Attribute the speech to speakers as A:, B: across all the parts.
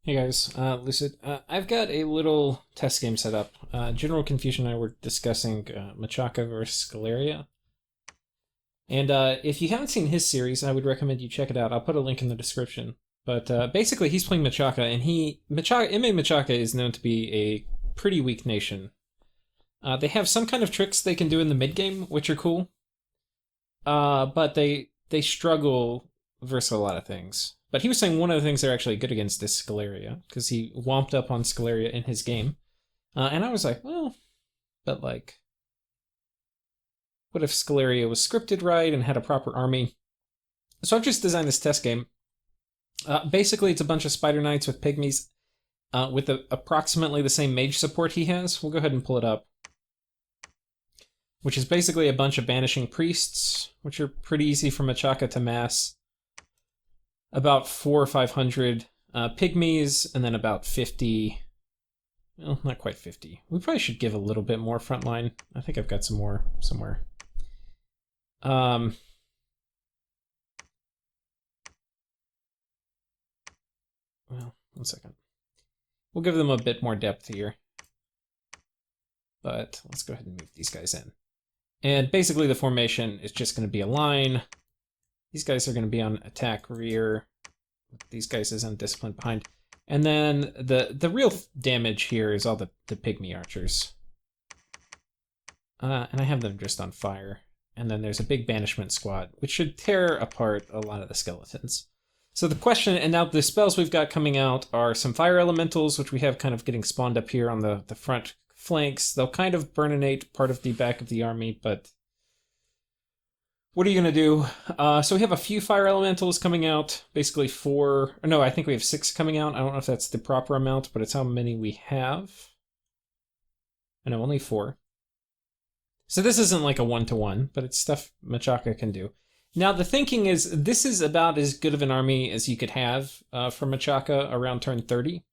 A: Hey guys, Lucid. I've got a little test game set up. General Confusion and I were discussing Machaka versus Sceleria. And if you haven't seen his series, I would recommend you check it out. I'll put a link in the description. But basically, he's playing Machaka, and MA Machaka is known to be a pretty weak nation. They have some kind of tricks they can do in the mid game, which are cool. But they struggle versus a lot of things. But he was saying one of the things they're actually good against is Sceleria, because he womped up on Sceleria in his game. And I was like, well, but like, what if Sceleria was scripted right and had a proper army? So I've just designed this test game. Basically, it's a bunch of Spider Knights with Pygmies with approximately the same mage support he has. We'll go ahead and pull it up. Which is basically a bunch of Banishing Priests, which are pretty easy for Machaka to mass. About 400 or 500 Pygmies, and then about 50... Well, not quite 50. We probably should give a little bit more frontline. I think I've got some more somewhere. Well, 1 second. We'll give them a bit more depth here. But let's go ahead and move these guys in. And basically the formation is just going to be a line. These guys are going to be on attack rear. These guys is on discipline behind. And then the real damage here is all the pygmy archers. And I have them just on fire. And then there's a big banishment squad, which should tear apart a lot of the skeletons. So the question, and now the spells we've got coming out are some fire elementals, which we have kind of getting spawned up here on the front flanks. They'll kind of burninate part of the back of the army, but what are you going to do? So we have a few fire elementals coming out, basically 4, or no, I think we have 6 coming out. I don't know if that's the proper amount, but it's how many we have. I know, only 4. So this isn't like a 1-to-1, but it's stuff Machaka can do. Now the thinking is, this is about as good of an army as you could have for Machaka around turn 30.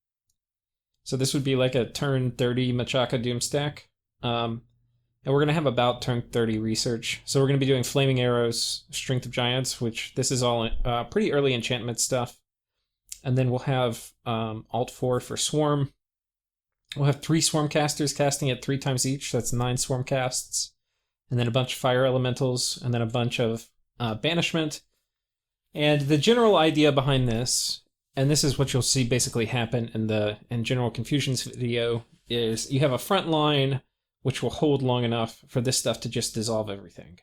A: So this would be like a turn 30 Machaka Doomstack. And we're going to have about turn 30 research. So we're going to be doing Flaming Arrows, Strength of Giants, which this is all pretty early enchantment stuff. And then we'll have Alt 4 for Swarm. We'll have 3 Swarm Casters casting it 3 times each. That's 9 Swarm Casts. And then a bunch of Fire Elementals. And then a bunch of Banishment. And the general idea behind this, and this is what you'll see basically happen in General Confusion's video, is you have a front line which will hold long enough for this stuff to just dissolve everything.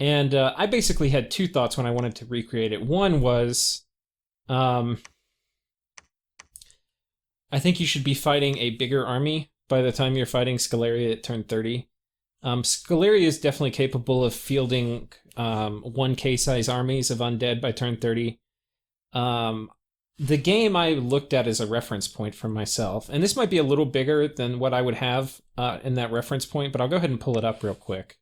A: And I basically had 2 thoughts when I wanted to recreate it. One was, I think you should be fighting a bigger army by the time you're fighting Sceleria at turn 30. Sceleria is definitely capable of fielding 1k size armies of undead by turn 30. The game I looked at as a reference point for myself, and this might be a little bigger than what I would have in that reference point, but I'll go ahead and pull it up real quick.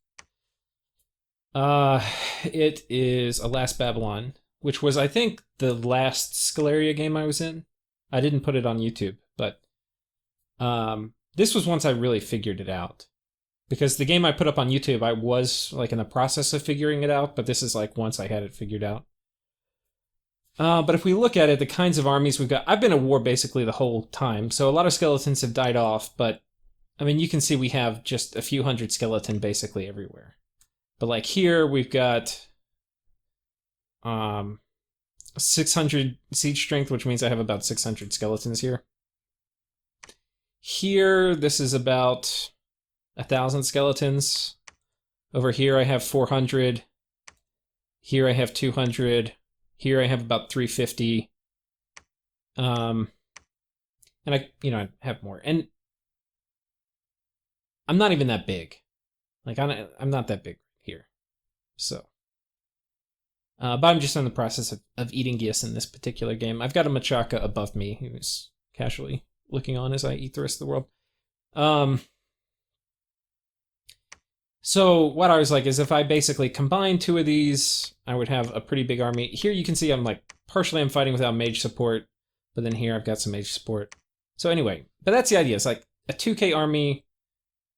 A: It is A Last Babylon, which was, I think, the last Sceleria game I was in. I didn't put it on YouTube, but this was once I really figured it out. Because the game I put up on YouTube, I was like in the process of figuring it out, but this is like once I had it figured out. But if we look at it, the kinds of armies we've got, I've been at war basically the whole time, so a lot of skeletons have died off, but I mean, you can see we have just a few hundred skeleton basically everywhere. But like here, we've got 600 siege strength, which means I have about 600 skeletons here. Here, this is about 1,000 skeletons. Over here, I have 400. Here, I have 200. Here I have about 350. And I have more. And I'm not even that big. Like, I'm not that big here. So. But I'm just in the process of eating Geas in this particular game. I've got a Machaka above me who's casually looking on as I eat the rest of the world. So what I was like is if I basically combine 2 of these, I would have a pretty big army. Here you can see I'm fighting without mage support, but then here I've got some mage support. So anyway, but that's the idea. It's like a 2k army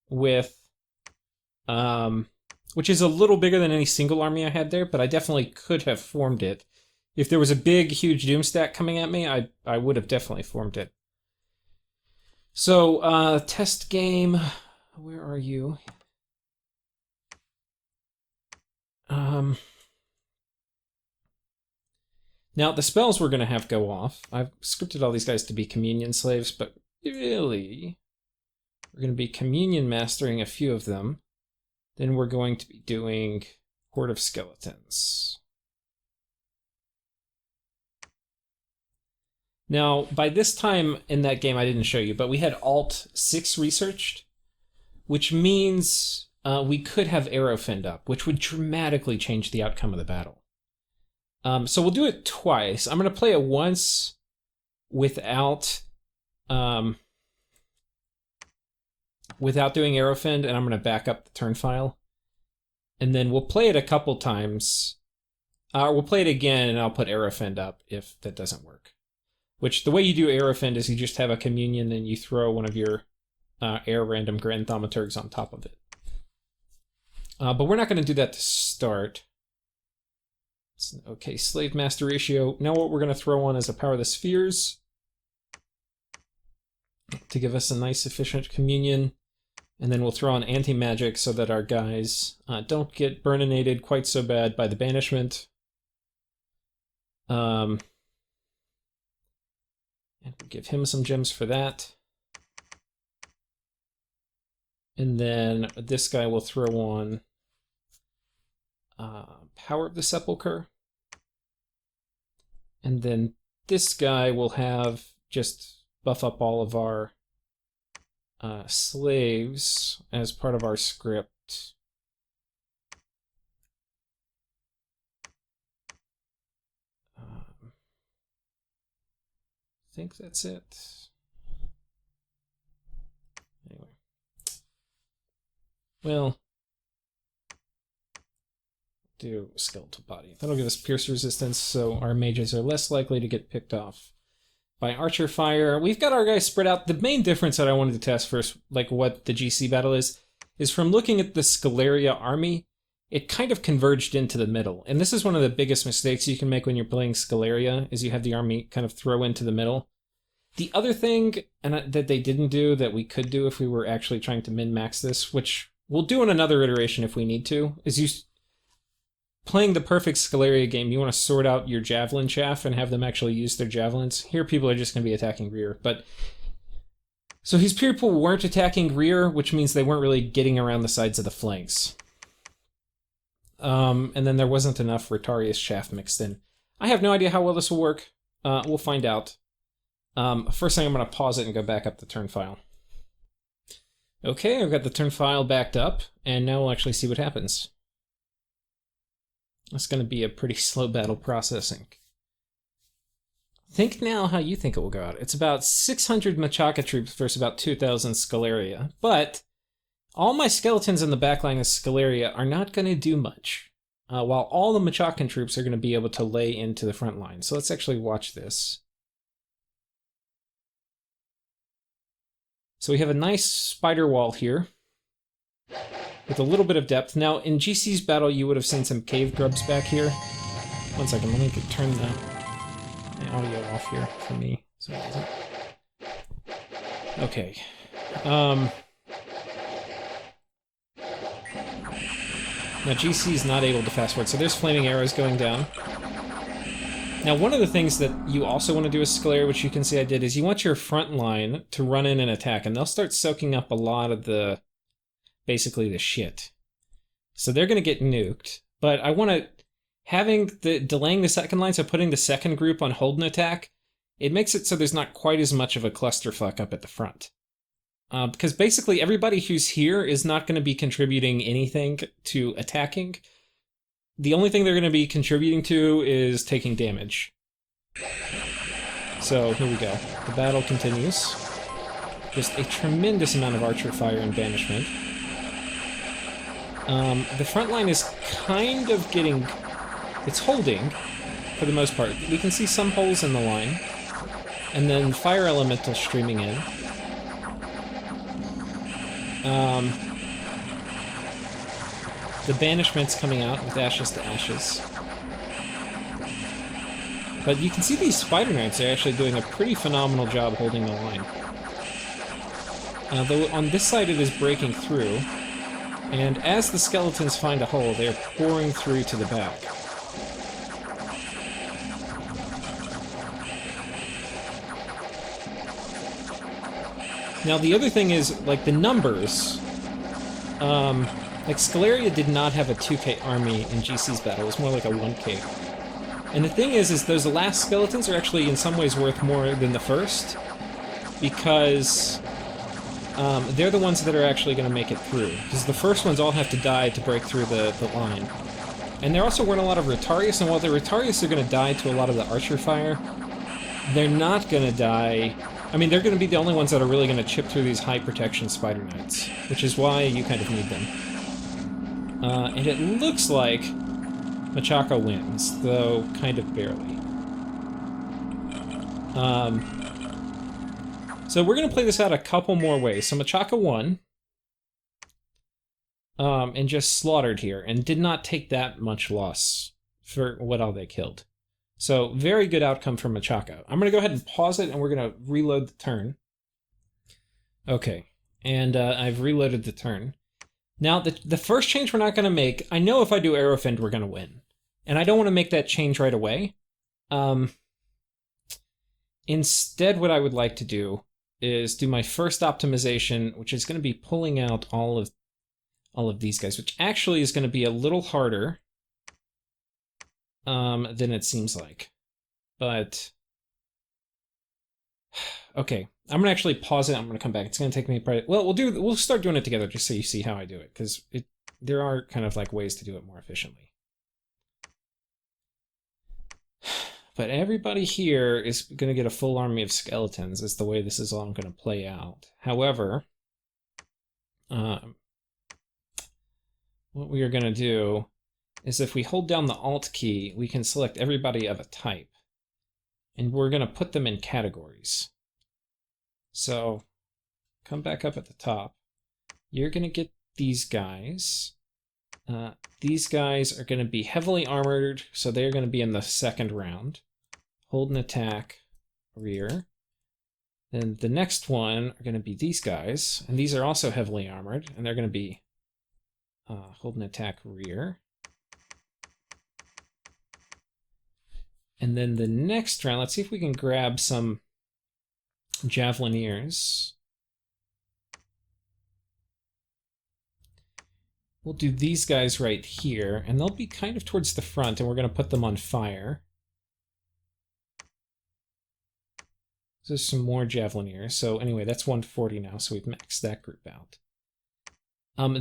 A: with, which is a little bigger than any single army I had there, but I definitely could have formed it If there was a big, huge doom stack coming at me, I would have definitely formed it. So, test game. Where are you? Now, the spells we're going to have go off. I've scripted all these guys to be communion slaves, but really, we're going to be communion mastering a few of them. Then we're going to be doing Horde of Skeletons. Now, by this time in that game, I didn't show you, but we had Alt 6 researched, which means we could have Arrow Fend up, which would dramatically change the outcome of the battle. So we'll do it twice. I'm going to play it once without doing Arrow Fend, and I'm going to back up the turn file. And then we'll play it a couple times. We'll play it again, and I'll put Arrow Fend up if that doesn't work. Which, the way you do Arrow Fend is you just have a communion, and you throw one of your air random Grand Thaumaturgs on top of it. But we're not going to do that to start. Okay, Slave Master ratio. Now what we're going to throw on is a Power of the Spheres to give us a nice efficient communion. And then we'll throw on Anti-Magic so that our guys don't get burninated quite so bad by the banishment. And we'll give him some gems for that. And then this guy will throw on Power of the Sepulchre. And then this guy will have just buff up all of our slaves as part of our script. I think that's it. Anyway. Well, do skeletal body. That'll give us pierce resistance, so our mages are less likely to get picked off by archer fire. We've got our guys spread out. The main difference that I wanted to test first, like what the GC battle is from looking at the Sceleria army, it kind of converged into the middle. And this is one of the biggest mistakes you can make when you're playing Sceleria, is you have the army kind of throw into the middle. The other thing that they didn't do that we could do if we were actually trying to min-max this, which we'll do in another iteration if we need to, is playing the perfect Sceleria game, you want to sort out your javelin chaff and have them actually use their javelins. Here, people are just going to be attacking rear. But so his people weren't attacking rear, which means they weren't really getting around the sides of the flanks. And then there wasn't enough Rotarius chaff mixed in. I have no idea how well this will work. We'll find out. First thing, I'm going to pause it and go back up the turn file. Okay, I've got the turn file backed up, and now we'll actually see what happens. It's going to be a pretty slow battle processing. Think now how you think it will go out. It's about 600 Machaka troops versus about 2,000 Sceleria, but all my skeletons in the backline of Sceleria are not going to do much, while all the Machakan troops are going to be able to lay into the front line. So let's actually watch this. So we have a nice spider wall here, with a little bit of depth. Now, in GC's battle, you would have seen some cave grubs back here. One second, let me turn the audio off here for me. So it doesn't... Okay. Now, GC is not able to fast forward, so there's flaming arrows going down. Now, one of the things that you also want to do with Sceleria, which you can see I did, is you want your front line to run in and attack, and they'll start soaking up a lot of the basically the shit. So they're going to get nuked. But I want to, delaying the second line, so putting the second group on hold and attack, it makes it so there's not quite as much of a clusterfuck up at the front. Because basically everybody who's here is not going to be contributing anything to attacking. The only thing they're going to be contributing to is taking damage. So here we go. The battle continues. Just a tremendous amount of archer fire and banishment. The front line is kind of getting... It's holding, for the most part. We can see some holes in the line. And then fire elemental streaming in. The banishment's coming out with Ashes to Ashes. But you can see these Spider Knights are actually doing a pretty phenomenal job holding the line. Though on this side it is breaking through, and as the skeletons find a hole, they're pouring through to the back. Now the other thing is, like, the numbers. Like, Sceleria did not have a 2k army in GC's battle, it was more like a 1k. And the thing is those last skeletons are actually in some ways worth more than the first, because they're the ones that are actually going to make it through. Because the first ones all have to die to break through the line. And there also weren't a lot of Retarius, and while the Retarius are going to die to a lot of the archer fire, they're not going to die... I mean, they're going to be the only ones that are really going to chip through these high protection Spider Knights, which is why you kind of need them. And it looks like Machaka wins, though kind of barely. So we're going to play this out a couple more ways. So Machaka won, and just slaughtered here, and did not take that much loss for what all they killed. So, very good outcome from Machaka. I'm going to go ahead and pause it, and we're going to reload the turn. Okay, and I've reloaded the turn. Now, the first change we're not going to make, I know if I do Arrow Fend, we're going to win. And I don't want to make that change right away. Instead, what I would like to do is do my first optimization, which is going to be pulling out all of these guys, which actually is going to be a little harder than it seems like. But okay, I'm gonna actually pause it. I'm gonna come back. It's gonna take me probably... Well, we'll start doing it together just so you see how I do it, because there are kind of like ways to do it more efficiently. But everybody here is gonna get a full army of skeletons. Is the way this is all gonna play out. However, what we are gonna do is if we hold down the Alt key, we can select everybody of a type. And we're going to put them in categories. So, come back up at the top. You're going to get these guys. These guys are going to be heavily armored, so they're going to be in the second round. Hold and attack, rear. Then the next one are going to be these guys, and these are also heavily armored, and they're going to be hold and attack, rear. And then the next round, let's see if we can grab some Javelineers. We'll do these guys right here, and they'll be kind of towards the front, and we're going to put them on fire. There's some more Javelineers. So anyway, that's 140 now, so we've maxed that group out.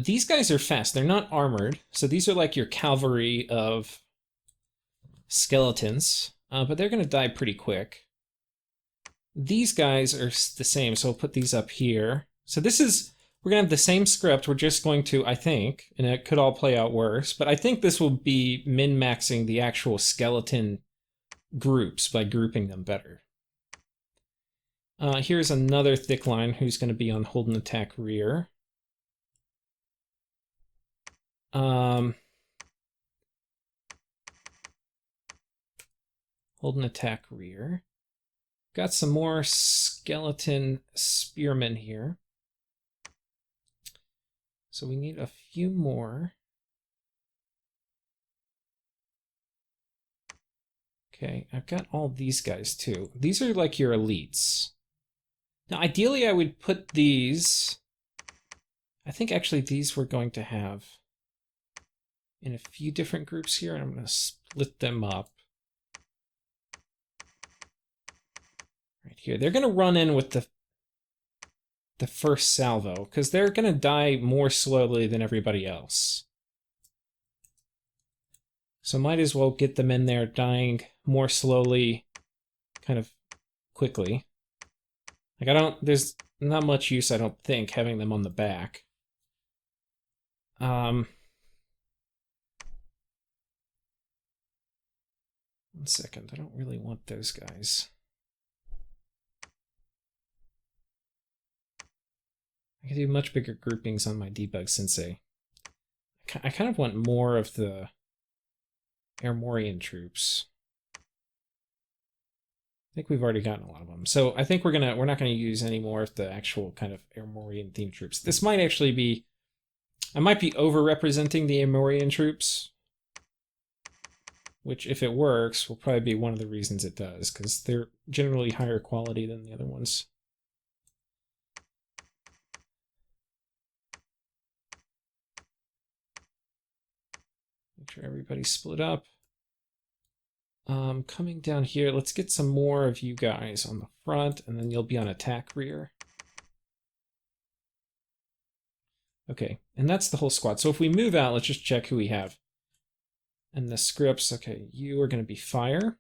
A: These guys are fast. They're not armored, so these are like your cavalry of skeletons, but they're going to die pretty quick. These guys are the same, so we'll put these up here. So this is, we're going to have the same script, we're just going to, I think, and it could all play out worse, but I think this will be min-maxing the actual skeleton groups by grouping them better. Here's another thick line who's going to be on hold and attack rear. Hold and attack rear. Got some more skeleton spearmen here. So we need a few more. Okay, I've got all these guys too. These are like your elites. Now ideally I would put these... I think actually these we're going to have in a few different groups here, and I'm going to split them up. Right here. They're going to run in with the first salvo, because they're going to die more slowly than everybody else. So might as well get them in there dying more slowly, kind of quickly. Like there's not much use, I don't think, having them on the back. One second, I don't really want those guys. I can do much bigger groupings on my debug sensei. I kind of want more of the Airmorian troops. think we've already gotten a lot of them. So I think we're not gonna use any more of the actual kind of Amorian themed troops. This might actually be, I might be over-representing the Amorian troops, which if it works will probably be one of the reasons it does, because they're generally higher quality than the other ones. Make sure everybody's split up. Coming down here, let's get some more of you guys on the front, and then you'll be on attack rear. Okay, and that's the whole squad. So if we move out, let's just check who we have. And the scripts, okay, you are going to be fire.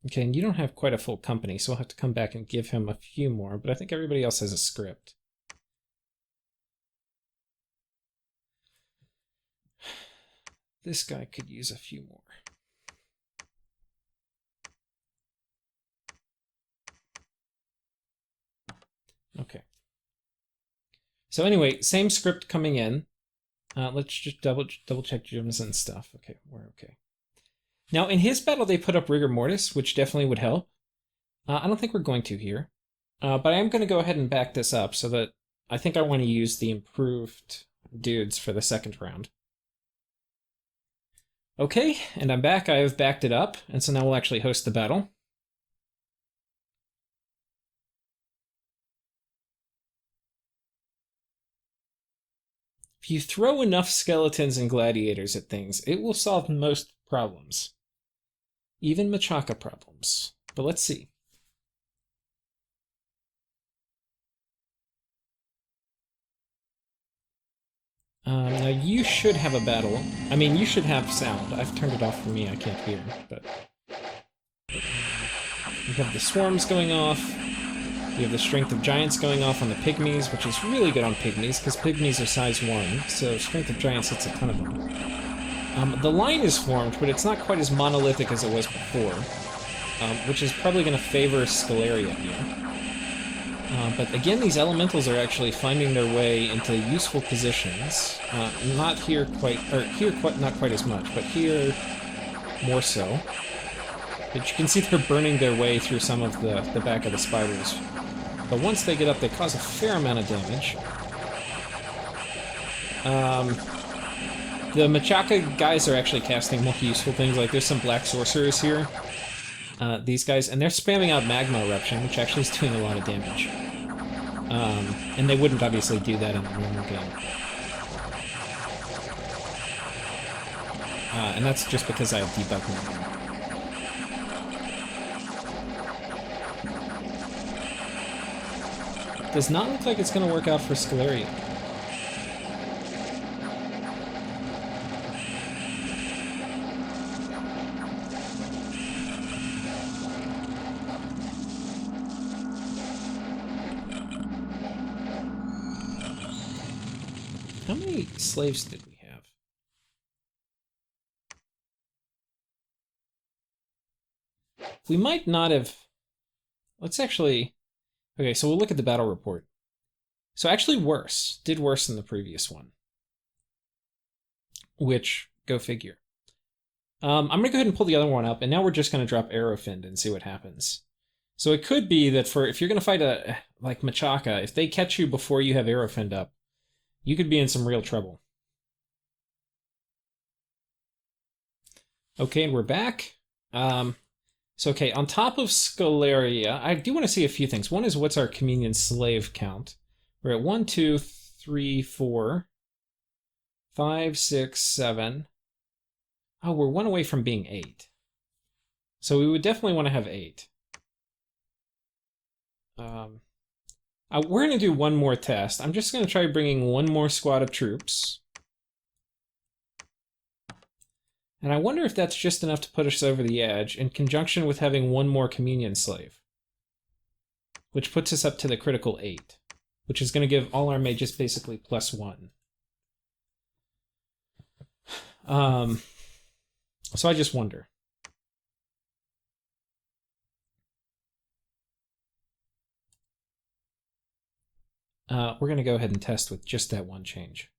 A: Okay, and you don't have quite a full company, so we'll have to come back and give him a few more, but I think everybody else has a script. This guy could use a few more. Okay. So anyway, same script coming in. Let's just double check Jim's and stuff. Okay, we're okay. Now, in his battle, they put up Rigor Mortis, which definitely would help. I don't think we're going to here. But I am going to go ahead and back this up so that I think I want to use the improved dudes for the second round. Okay, and I'm back. I have backed it up, and so now we'll actually host the battle. If you throw enough skeletons and gladiators at things, it will solve most problems. Even Machaka problems. But let's see. Now you should have a battle. I mean, you should have sound. I've turned it off for me. I can't hear, but you have the swarms going off. You have the strength of giants going off on the pygmies, which is really good on pygmies because pygmies are size 1, so strength of giants hits a ton of them. The line is formed, but it's not quite as monolithic as it was before, which is probably going to favor Sceleria here. But again, these elementals are actually finding their way into useful positions. Not here quite, or here quite, not quite as much, but here more so. But you can see they're burning their way through some of the back of the spiders. But once they get up, they cause a fair amount of damage. The Machaka guys are actually casting more useful things, like there's some black sorcerers here. These guys, and they're spamming out Magma Eruption, which actually is doing a lot of damage. And they wouldn't obviously do that in the normal game. And that's just because I have debug mode. Does not look like it's going to work out for Sceleria. How many slaves did we have? We might not have... Let's actually... Okay, so we'll look at the battle report. So actually worse. Did worse than the previous one. Which, go figure. I'm going to go ahead and pull the other one up, and now we're just going to drop arrow fend and see what happens. So it could be that if you're going to fight like Machaka, if they catch you before you have arrow fend up, you could be in some real trouble. Okay, and we're back. So, okay, on top of Sceleria, I do want to see a few things. One is, what's our communion slave count? We're at 1, 2, 3, 4, 5, 6, 7. Oh, we're 1 away from being 8. So we would definitely want to have 8. We're going to do one more test. I'm just going to try bringing one more squad of troops. And I wonder if that's just enough to put us over the edge, in conjunction with having one more communion slave. Which puts us up to the critical 8. Which is going to give all our mages basically +1. So I just wonder. We're going to go ahead and test with just that one change.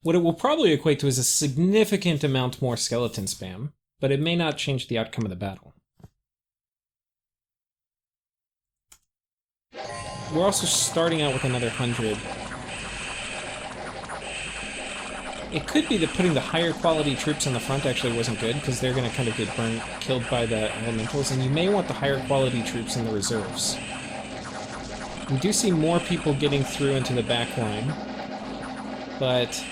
A: What it will probably equate to is a significant amount more skeleton spam, but it may not change the outcome of the battle. We're also starting out with another 100. It could be that putting the higher quality troops on the front actually wasn't good, because they're going to kind of get killed by the elementals, and you may want the higher quality troops in the reserves. We do see more people getting through into the back line, but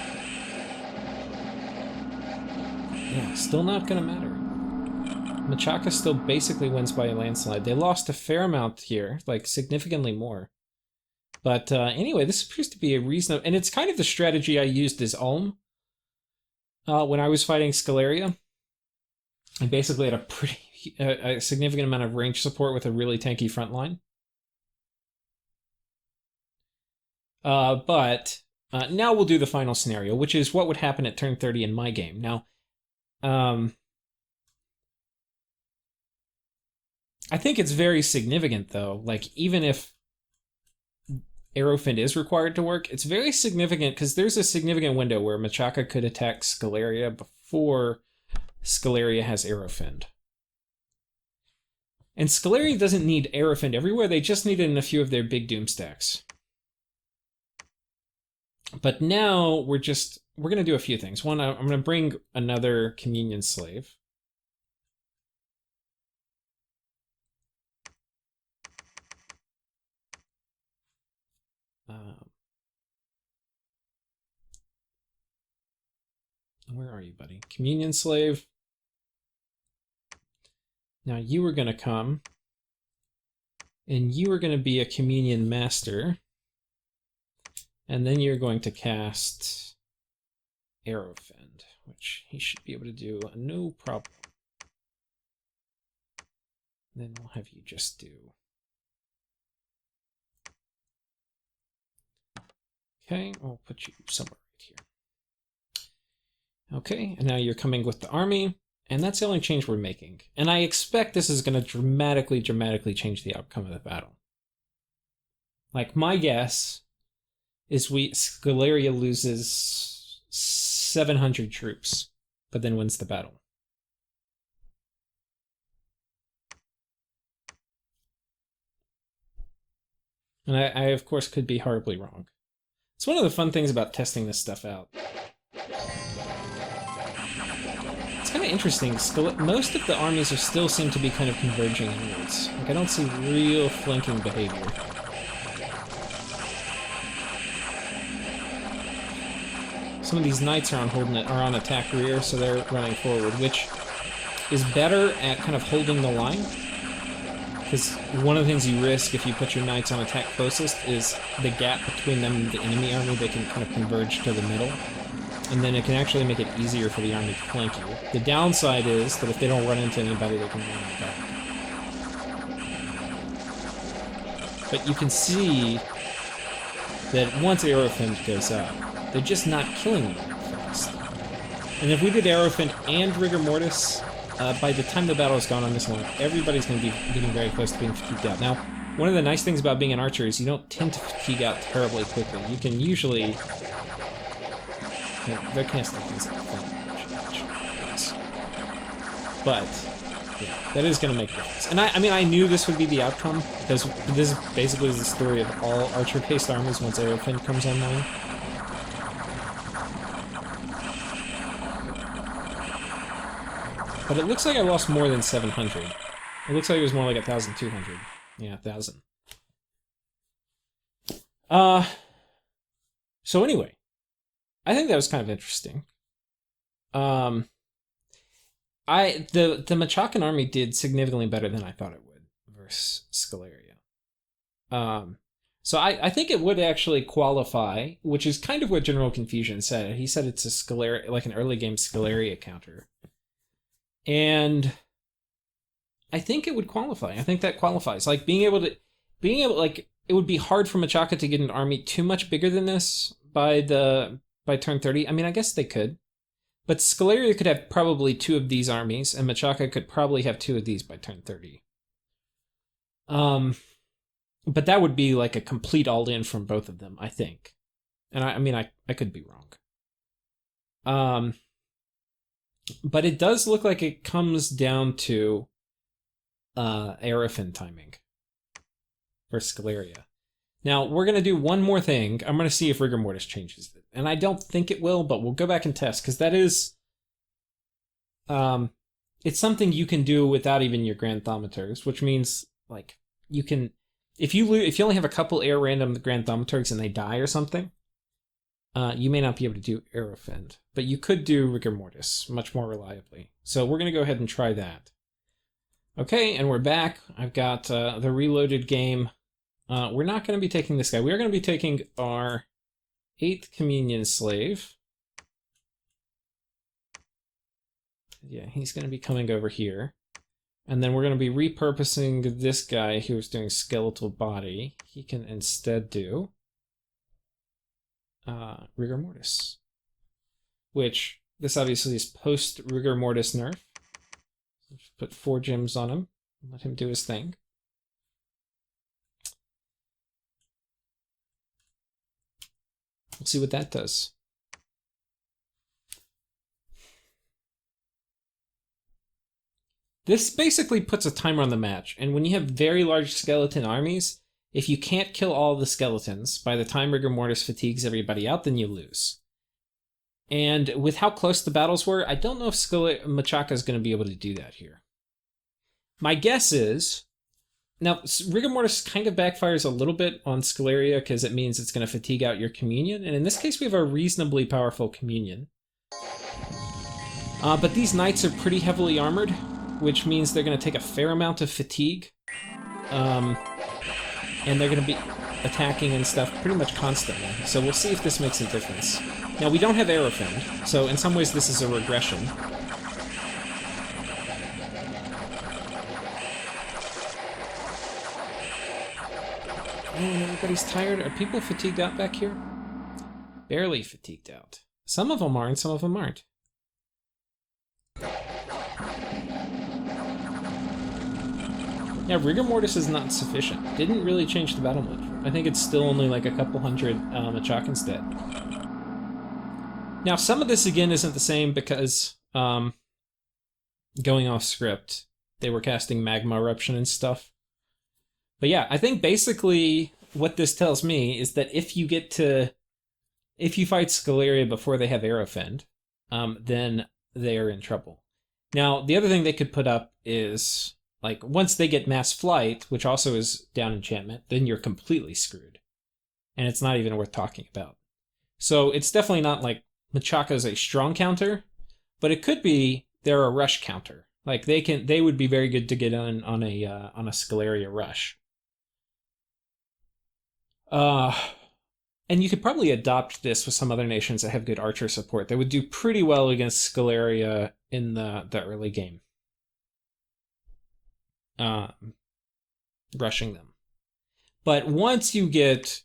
A: yeah, still not going to matter. Machaka still basically wins by a landslide. They lost a fair amount here, like significantly more. But anyway, this appears to be a reasonable, and it's kind of the strategy I used as Ulm when I was fighting Sceleria. I basically had a significant amount of range support with a really tanky front line. But now we'll do the final scenario, which is what would happen at turn 30 in my game. Now, I think it's very significant, though. Like, even if Arrow Fend is required to work, it's very significant because there's a significant window where Machaka could attack Sceleria before Sceleria has Arrow Fend. And Sceleria doesn't need Arrow Fend everywhere, they just need it in a few of their big Doom stacks. But now we're going to do a few things. One, I'm going to bring another Communion Slave. Where are you, buddy? Communion Slave. Now you were going to come, and you are going to be a Communion Master, and then you're going to cast Arrow Fend, which he should be able to do no problem. Then we'll have you just do. Okay, we'll put you somewhere right here. Okay, and now you're coming with the army, and that's the only change we're making. And I expect this is going to dramatically change the outcome of the battle. Like, my guess is Sceleria loses 700 troops, but then wins the battle. And I of course, could be horribly wrong. It's one of the fun things about testing this stuff out. It's kind of interesting. Most of the armies still seem to be kind of converging inwards. Like, I don't see real flanking behavior. Some of these knights are on attack rear, so they're running forward, which is better at kind of holding the line. Because one of the things you risk if you put your knights on attack closest is the gap between them and the enemy army. They can kind of converge to the middle, and then it can actually make it easier for the army to flank you. The downside is that if they don't run into anybody, they can run back. But you can see that once Arrow Fend goes up, they're just not killing you fast. And if we did Arrow Fend and Rigor Mortis, by the time the battle has gone on this long, everybody's going to be getting very close to being fatigued out. Now, one of the nice things about being an archer is you don't tend to fatigue out terribly quickly. You can usually... They're casting things like fend. But, yeah, that is going to make a difference. And I mean, I knew this would be the outcome, because this is basically the story of all archer-based armies once Arrow Fend comes online. But it looks like I lost more than 700. It looks like it was more like 1,200. Yeah, 1,000. So anyway, I think that was kind of interesting. The Machakan army did significantly better than I thought it would versus Sceleria. So I think it would actually qualify, which is kind of what General Confusion said. He said it's a Sceleria, like an early game Sceleria counter. And I think it would qualify. I think that qualifies. Like, being able, like, it would be hard for Machaka to get an army too much bigger than this by turn 30. I mean, I guess they could. But Sceleria could have probably 2 of these armies, and Machaka could probably have 2 of these by turn 30. But that would be like a complete all-in from both of them, I think. And I mean, I could be wrong. But it does look like it comes down to Aerofin timing for Sceleria. Now, we're going to do one more thing. I'm going to see if Rigor Mortis changes it. And I don't think it will, but we'll go back and test, because that is... it's something you can do without even your Granthometers, which means, like, you can... If you only have a couple air random Granthometers and they die or something, you may not be able to do Aerofend. But you could do Rigor Mortis much more reliably. So we're going to go ahead and try that. Okay, and we're back. I've got the reloaded game. We're not going to be taking this guy. We are going to be taking our 8th Communion Slave. Yeah, he's going to be coming over here. And then we're going to be repurposing this guy who was doing Skeletal Body. He can instead do Rigor Mortis. Which, this obviously is post-Rigor Mortis nerf. Just put 4 gems on him. Let him do his thing. We'll see what that does. This basically puts a timer on the match, and when you have very large skeleton armies, if you can't kill all the skeletons by the time Rigor Mortis fatigues everybody out, then you lose. And with how close the battles were, I don't know if Machaka is going to be able to do that here. My guess is... Now, Rigor Mortis kind of backfires a little bit on Sceleria because it means it's going to fatigue out your Communion, and in this case we have a reasonably powerful Communion. But these Knights are pretty heavily armored, which means they're going to take a fair amount of fatigue. And they're going to be attacking and stuff pretty much constantly, so we'll see if this makes a difference. Now, we don't have Aerofend, so in some ways this is a regression. And everybody's tired. Are people fatigued out back here? Barely fatigued out. Some of them are and some of them aren't. Yeah, Rigor Mortis is not sufficient. Didn't really change the battle much. I think it's still only like a couple hundred Machakans dead. Now, some of this, again, isn't the same because, going off script, they were casting Magma Eruption and stuff. But yeah, I think basically what this tells me is that if you fight Sceleria before they have Aerofend, then they are in trouble. Now, the other thing they could put up is, like, once they get Mass Flight, which also is down enchantment, then you're completely screwed. And it's not even worth talking about. So it's definitely not like Machaka is a strong counter, but it could be they're a rush counter. Like, they would be very good to get on a Sceleria rush. And you could probably adopt this with some other nations that have good archer support. They would do pretty well against Sceleria in the early game. Rushing them. But once you get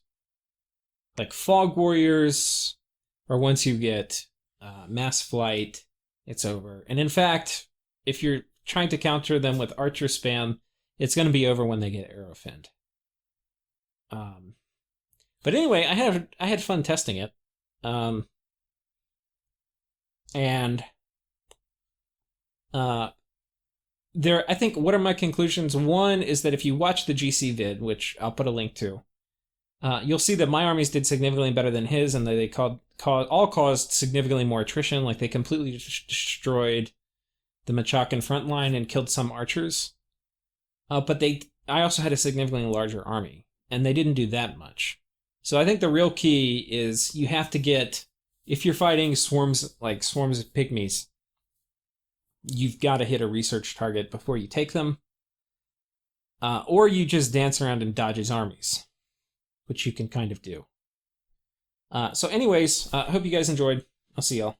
A: like Fog Warriors, or once you get Mass Flight, it's over. And in fact, if you're trying to counter them with archer spam, it's going to be over when they get Aerofend. But anyway, I had fun testing it. I think, what are my conclusions? One is that if you watch the GC vid, which I'll put a link to, you'll see that my armies did significantly better than his, and that they all caused significantly more attrition. Like, they completely destroyed the Machakan front line and killed some archers. But I also had a significantly larger army, and they didn't do that much. So I think the real key is you have to get, if you're fighting swarms of pygmies, you've got to hit a research target before you take them. Or you just dance around and dodge his armies, which you can kind of do. So anyways, I hope you guys enjoyed. I'll see y'all.